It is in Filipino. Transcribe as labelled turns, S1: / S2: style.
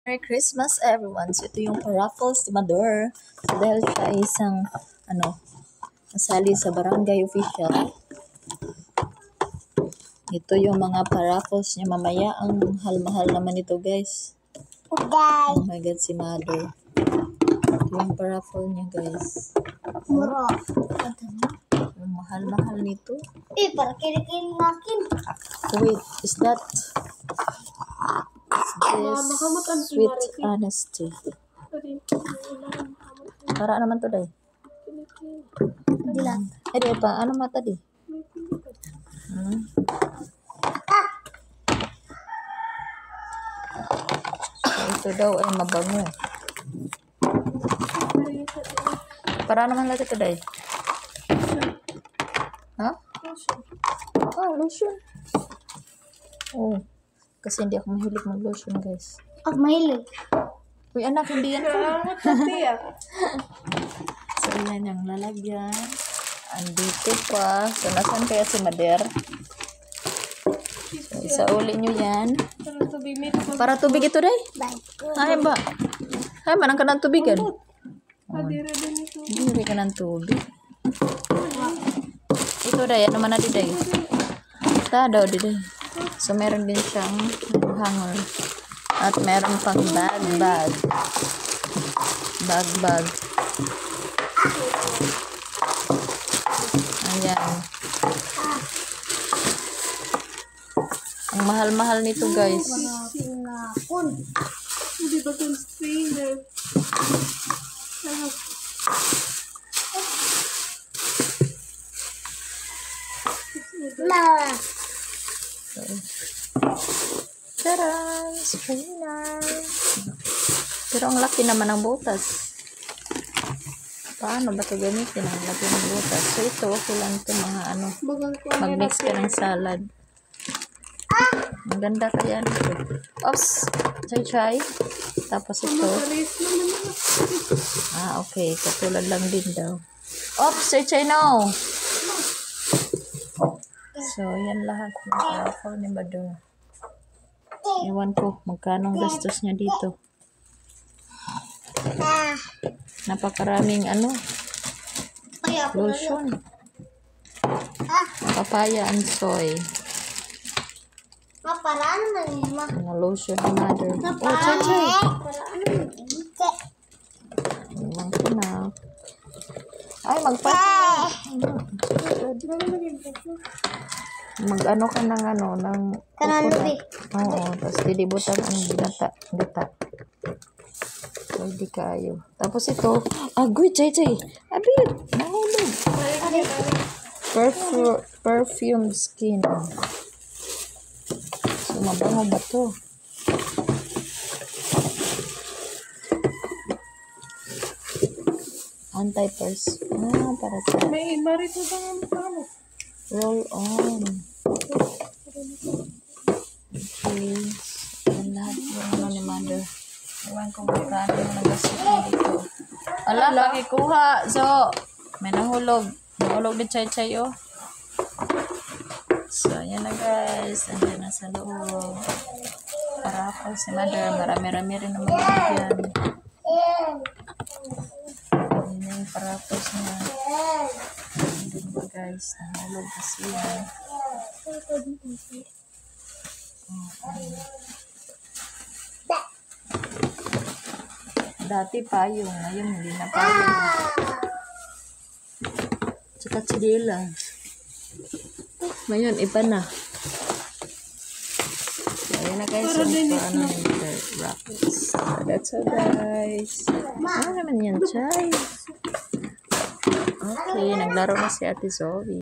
S1: Merry Christmas everyone! So ito yung raffles ni Mador. So dahil siya ay isang nasali sa barangay official. Ito yung mga paraffles niya mamaya. Ang mahal-mahal naman ito guys. Oh my god, si Mother. Ito yung paraffle niya guys.
S2: Mura.
S1: Yung mahal-mahal nito.
S2: Para kinikin makin.
S1: Wait, is that this sweet honesty? Para naman to day.
S2: Dilan.
S1: Di pa, ano mata di? So, ito daw ay mabango. Para naman lagi to day. Ha? Oh, lotion. Oh, kasi hindi ako mahilig mag-lotion, guys.
S2: Mahilig.
S1: Uy, anak, hindi yan. So, yan yung lalagyan. Andito pa. So, nasan kaya si Mader? So, isauli nyo yan. Para tubig ito, day? Ay, ba? Ay, manang ka ng tubigan. Hindi ka ng tubig. Ito, day. Ano man na di, day? Ito daw, di, day. So, meron din siyang hanger. At meron pang bag. Ayan. Ang mahal-mahal nito, guys.
S2: Hindi ba kung strainer?
S1: Taran! Strainer! Pero ang laki naman ng butas. Paano ba ito gamitin? Ang laki ng butas. So ito, okay lang ito mga mag-mix ka ng salad. Ang ganda kaya nito. Oops! Chay-chay. Tapos ito. Okay. Katulad lang din daw. Oops! Chay-chay, no! So, yan lahat. Raffle ni Mador. Ewan ko magkano gastos niya dito. Napakaraming lotion. Papaya and soy.
S2: Paraan na niya.
S1: Mga lotion ni Mother. Oh, chay-chay. Ewan ko na. Ay, mag-ano ka ng ng
S2: Kanalubi.
S1: Oo, tapos dilibutan ang gata. Pwede kayo. Tapos ito, good, chay-chay. Abir, nahulog. Perfume skin. So, mabango ba to? Anti-pers. Para sa...
S2: May iba rito bang
S1: Roll on. Okay. Yan lahat yung ni Mother. Iwan ko magkano yung nagastos niya dito. Ala, pakikuha. So, may nahulog. Nahulog ni Chay-Chay, oh. So, yan na guys. Andiyan na sa loob. Para ako si Mother. Marami-rami rin naman yan. Yan yung parapos niya. Diba guys, nahulog kasi yan. Dati payong, ngayon hindi na payong. Tsaka chidila. Ngayon, iba na. Ayan na guys, raffles. That's all guys. Ano naman yan, Chay? Okay, naglaro na si Ate Zoe.